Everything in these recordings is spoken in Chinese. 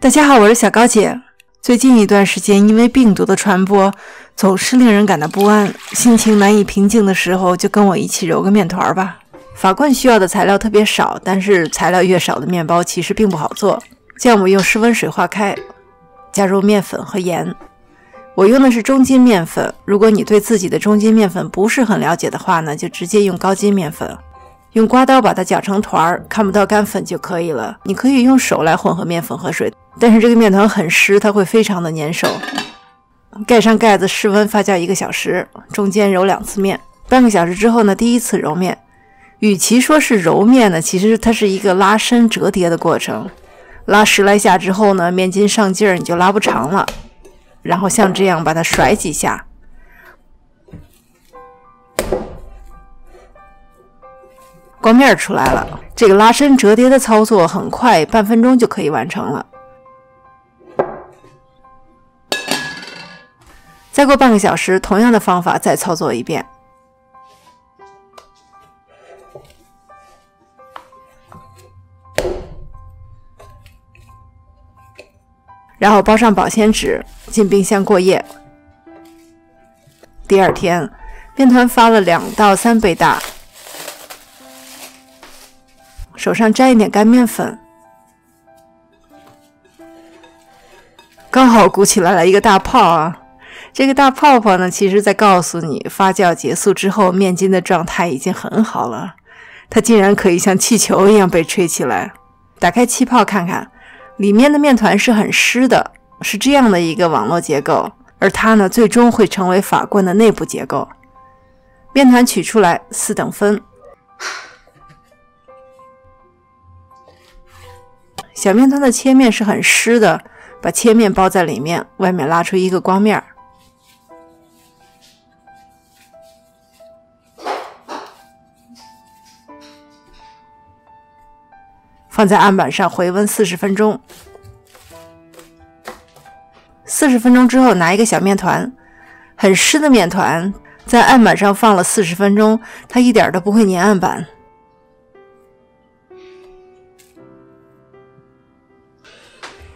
大家好，我是小高姐。最近一段时间，因为病毒的传播，总是令人感到不安，心情难以平静的时候，就跟我一起揉个面团吧。法棍需要的材料特别少，但是材料越少的面包其实并不好做。酵母用室温水化开，加入面粉和盐。我用的是中筋面粉，如果你对自己的中筋面粉不是很了解的话呢，就直接用高筋面粉。用刮刀把它搅成团儿，看不到干粉就可以了。你可以用手来混合面粉和水，但是这个面团很湿，它会非常的粘手。盖上盖子，室温发酵1个小时，中间揉2次面。半个小时之后呢，第一次揉面。与其说是揉面呢，其实它是一个拉伸折叠的过程。拉10来下之后呢，面筋上劲儿，你就拉不长了。然后像这样把它甩几下。光面出来了，这个拉伸折叠的操作很快，半分钟就可以完成了。再过半个小时，同样的方法再操作一遍。然后包上保鲜纸，进冰箱过夜。第二天，面团发了2到3倍大。手上沾一点干面粉，刚好鼓起来了一个大泡啊！这个大泡泡呢，其实在告诉你，发酵结束之后，面筋的状态已经很好了。它竟然可以像气球一样被吹起来。打开气泡看看，里面的面团是很湿的，是这样的一个网络结构，而它呢，最终会成为法棍的内部结构。面团取出来，4等分。小面团的切面是很湿的，把切面包在里面，外面拉出一个光面。放在案板上回温40分钟。40分钟之后，拿一个小面团，很湿的面团，在案板上放了40分钟，它一点都不会粘案板。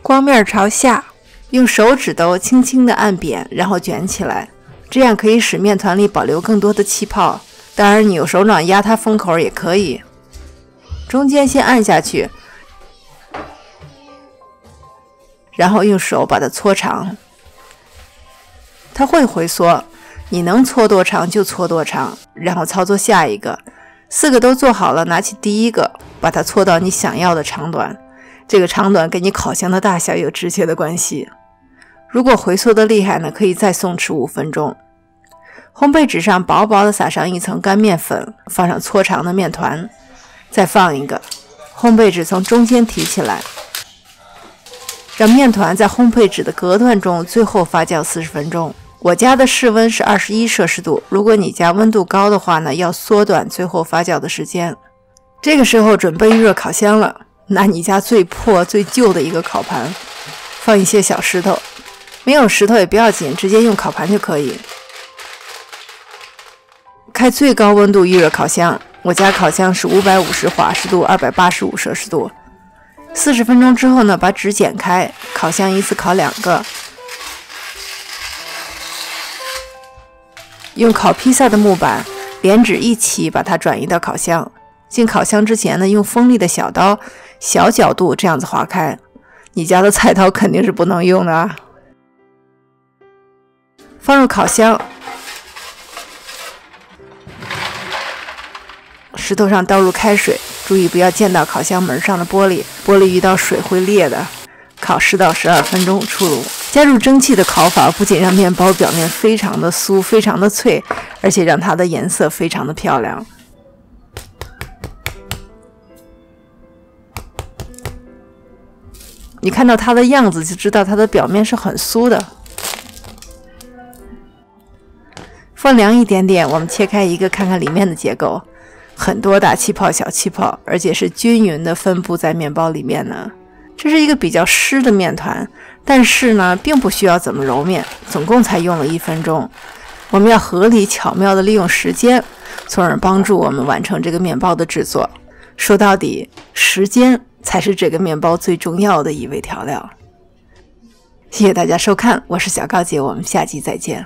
光面朝下，用手指头轻轻地按扁，然后卷起来，这样可以使面团里保留更多的气泡。当然，你用手掌压它封口也可以。中间先按下去，然后用手把它搓长。它会回缩，你能搓多长就搓多长，然后操作下一个。4个都做好了，拿起第一个，把它搓到你想要的长短。这个长短跟你烤箱的大小有直接的关系。如果回缩的厉害呢，可以再松弛5分钟。烘焙纸上薄薄的撒上一层干面粉，放上搓长的面团，再放一个。烘焙纸从中间提起来，让面团在烘焙纸的隔断中最后发酵40分钟。我家的室温是21摄氏度，如果你家温度高的话呢，要缩短最后发酵的时间。这个时候准备预热烤箱了。拿你家最破最旧的一个烤盘，放一些小石头，没有石头也不要紧，直接用烤盘就可以。开最高温度预热烤箱，我家烤箱是550华氏度285摄氏度。40分钟之后呢，把纸剪开，烤箱一次烤2个。用烤披萨的木板连纸一起把它转移到烤箱。进烤箱之前呢，用锋利的小刀小角度这样子划开，你家的菜刀肯定是不能用的啊。放入烤箱，石头上倒入开水，注意不要溅到烤箱门上的玻璃，玻璃遇到水会裂的。烤10到12分钟出炉。加入蒸汽的烤法不仅让面包表面非常的酥，非常的脆，而且让它的颜色非常的漂亮。你看到它的样子就知道它的表面是很酥的。放凉一点点，我们切开一个看看里面的结构，很多大气泡小气泡，而且是均匀的分布在面包里面呢。这是一个比较湿的面团，但是呢并不需要怎么揉面，总共才用了1分钟。我们要合理巧妙地利用时间，从而帮助我们完成这个面包的制作。说到底，时间才是这个面包最重要的一味调料。谢谢大家收看，我是小高姐，我们下期再见。